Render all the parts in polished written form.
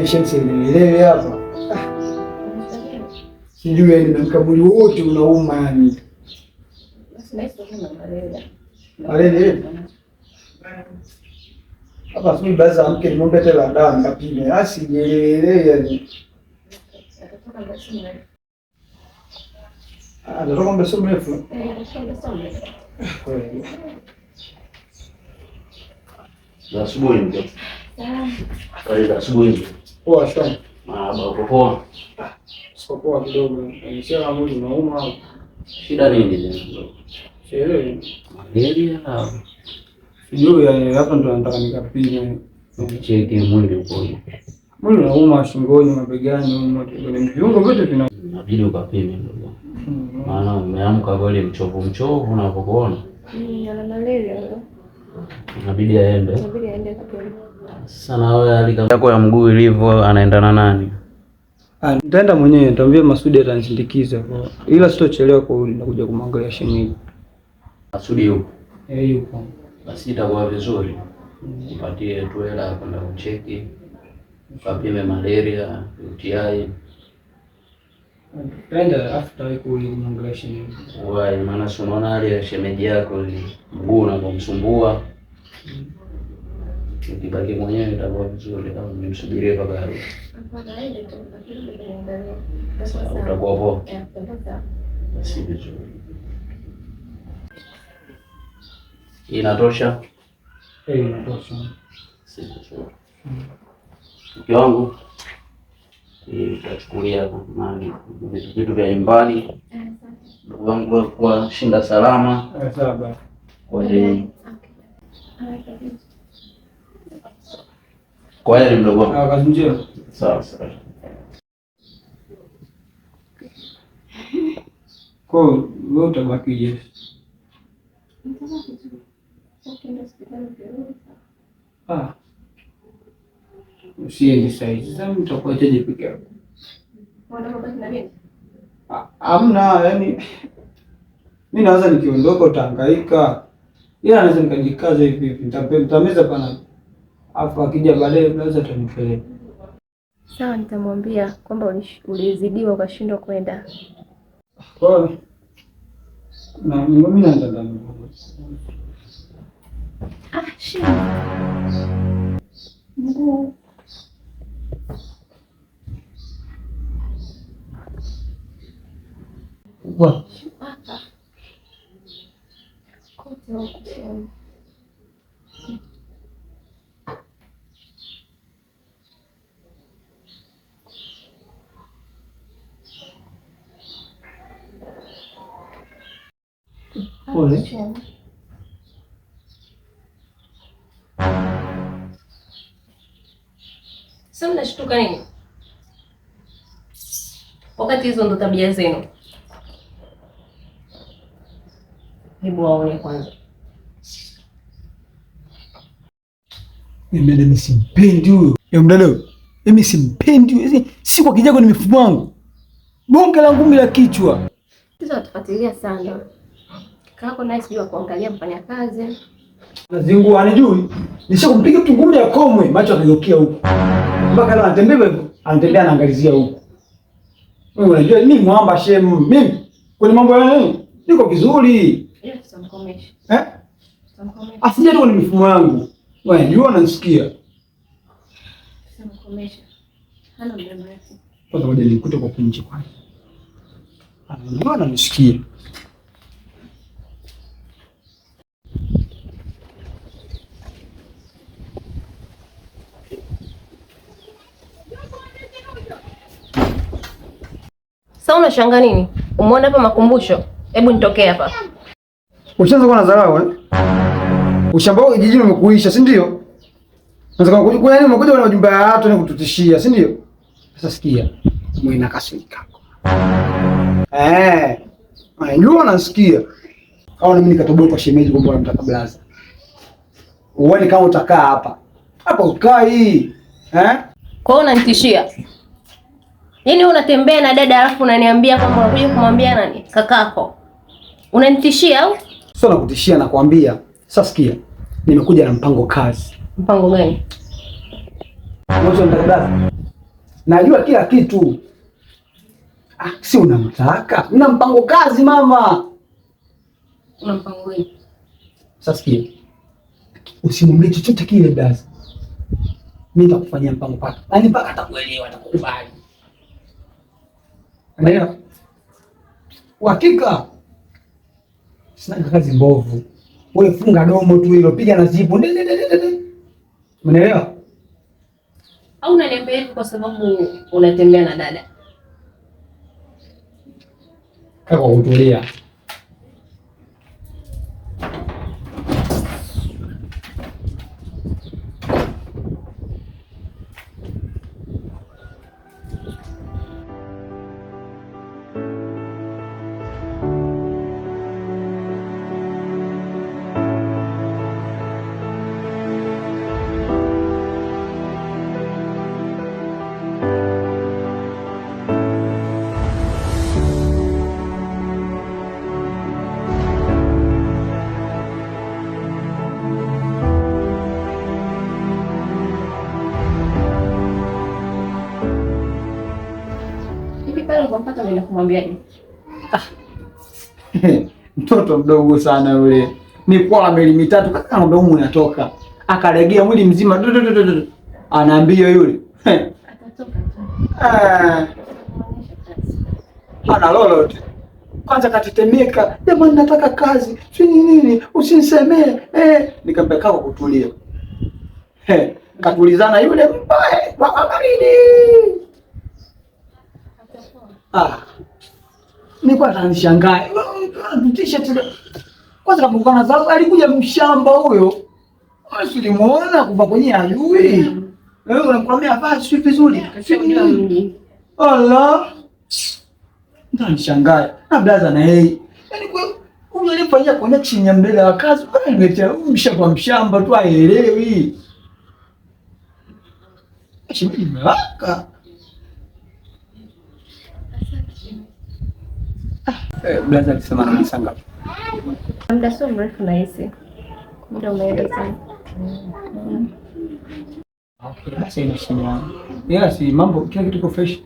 Patience ile hapa. Sijui yani na kaburi wote unauma yani. Basi na hizo kama malaria. Malaria. Hapa sio baza mke nimombe tena dawa nikapime. Asielewe yani. Ndio kama mbeso mrefu. Za asubuhi ndio. Kwa asubuhi. Poa sana. Baba poa. Sikopoa kidogo. Nisema mwili unauma. Shida nini leo? Sherehe. Malaria au? Sijui yani hapa ndo nataka nikapime. Cheki mwili ukoje. Mwili unauma shingoni, mabegani, kwenye viungo vyote vina. Inabidi ukapime ndugu. Maana umeamka kweli mchovu unapokuona. Ana malaria leo. Inabidi aende. Inabidi aende kupima. Sasa na wewe hali yako ya mguu ilivyo anaendana nani? Nitaenda mwenyewe, nitamwambia Masudi atanisindikiza kwa. Ila sitochelewa kwa uli nakuja kumwangalia shemeji. Masudi yupo. Yupo. Basi itakuwa vizuri. Upatie tu hela kwenda kucheki. Ukapime malaria, UTI. Tutaenda after week uli kumwangalia shemeji. Wai, maana si unaona hali ya shemeji yako mguu unapomsumbua. Ukibaki mwenyewe itakuwa vizuri kama nimsubirie mpaka arudi. Utakuwa poa. Basi vizuri. Inatosha? Inatosha. Si vizuri. Mke wangu utachukulia vitu vya nyumbani. Ndugu wangu kwa shinda salama. Sawa. Kwa hiyo mdogo wangu. Kazi njema. Sawa sawa. Kwa wewe utabaki je? Usiende saizi. Sasa mtakuachaje peke yako? Hamna, yani mimi naweza nikiondoka utahangaika. Ila naweza nikajikaza hivi hivi. Nitameza pana. Afu akija baadaye naweza tanipeleka. Sawa, nitamwambia kwamba ulizidiwa ukashindwa kwenda. Kwa na mimi naenda ndani. Shida. Mguu. Wa. Kote huko. Pole. Sasa mnashtuka nini? Wakati hizo ndo tabia zenu. Hebu waone kwanza. Mimi simpendi huyo. Mdada, mimi simpendi huyo. Si kwa kijako ni mifumo wangu. Bonge la ngumi la kichwa. Hizo watafuatilia sana. Kako naye sijui kuangalia mfanyakazi. Nazingu anijui. Nishakumpiga mtu ngumi ya komwe, macho akageukia huko. Mpaka leo anatembea hivyo, anatembea anaangalizia huko. Wewe unajua mimi mwamba shemu. Mimi kwenye mambo ya nini? Niko vizuri. Tutamkomesha. Tutamkomesha. Asije tu ni mifumo yangu. Wewe unajua unanisikia. Tutamkomesha. Hana muda mrefu. Kwanza ngoja nikute kwa kunje kwanza. Anajua ananisikia. Sasa unashanga nini? Umeona hapa makumbusho? Hebu nitokee hapa. Ushaanza kuwa na dharau eh? Ushamba wako kijijini umekuisha, si ndio? Unataka kuja nini umekuja na majumba ya watu na kututishia, si ndio? Sasa sikia. Mwana kasirika. Unajua unasikia. Au na mimi nikatoboa kwa shemeji kwamba namtaka blaza. Uone kama utakaa hapa. Hapa ukai. Kwa hiyo unanitishia? Yaani unatembea na dada alafu unaniambia kwamba unakuja kumwambia nani? Kakako. Unanitishia au? Sio nakutishia, nakwambia. Sasa sikia. Nimekuja na mpango kazi. Mpango gani? Mwanzo ndio blaza. najua kila kitu. Si unamtaka? Una mpango kazi mama. Una mpango gani? Sasa sikia. Usimwambie chochote kile basi. Mimi nitakufanyia mpango paka. Yaani mpaka atakuelewa, atakubali. Unaelewa? Uhakika. Sina kazi mbovu. Wewe funga domo tu hilo, piga na zipu. Unaelewa? Au unaniambia hivi kwa sababu unatembea na dada? Kaka kutulia. Mtoto mdogo sana yule. Mikoa miili mitatu kaka ng'ombe humu unatoka. Akalegea mwili mzima. Anaambia yule. Atatoka tu. Hana lolote. Kwanza katetemeka. Jamani nataka kazi. Si nini? Usinisemee. Nikamwambia kaka kutulia. Katulizana yule mbaya kwa baridi. Nilikuwa nanishangaa. T-shirt kwanza kabukana sababu alikuja mshamba huyo. Usimuona kuva kwenye ajui. Wewe unakwambia basi si vizuri. Allah. Ndio nishangaa. Na blaza na yeye. Yaani kwa unalifanyia connection ya mbele wa kazi, nimetia mshamba tu aelewi. Shimini imewaka. Blaza alisema na nisanga. Muda sio mrefu nahisi. Muda umeenda sana. Okay, basi ni shida. Si mambo kila kitu fresh.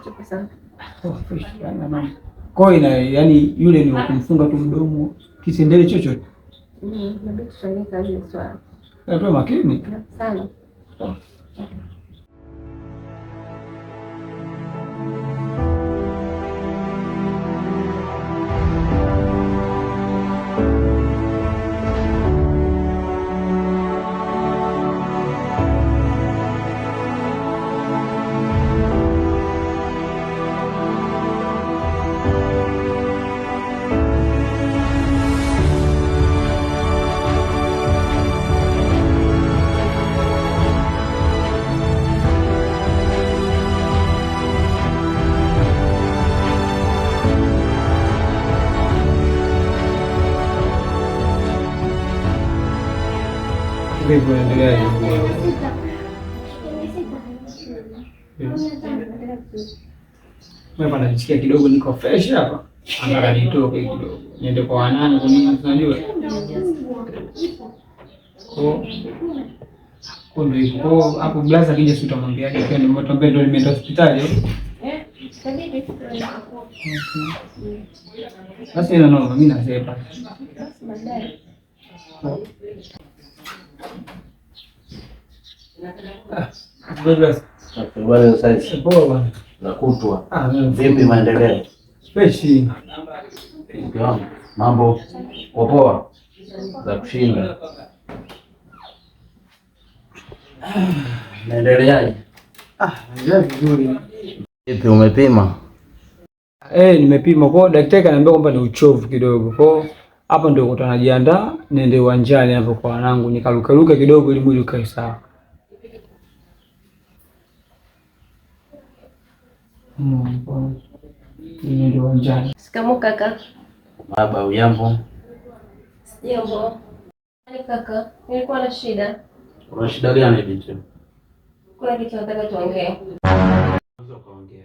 Chupa sana. Fresh sana mama. Kwa hiyo yani yule ni kumfunga tu mdomo kisendele chochote. Nabidi tufanye kazi ya swala. Ndio makini. Sana. Mimi najisikia kidogo niko fresh hapa. Anataka nitoke kidogo. Niende kwa wanani kwa nini unajua? Ndio hapo blaza kija si utamwambia yake ndio mtambie ndio nimeenda hospitali. Basi ina noma mimi nasema. Bwana sasa. Poa bwana. Nakutwa. Vipi maendeleo? Freshi. Mambo poa za kushinda. Naendeleaje? Ndio vizuri. Vipi umepima? Nimepima. Kwa daktari kaniambia kwamba ni uchovu kidogo. Kwa hapa ndio kutanajiandaa niende uwanjani hapo kwa wanangu nikarukaruka kidogo ili mwili ukae sawa. Niende uwanjani. Shikamoo kaka. Baba ujambo? Sijambo. Nani kaka? Nilikuwa na shida. Una shida gani binti? Kuna kitu nataka tuongee. Unaweza kuongea.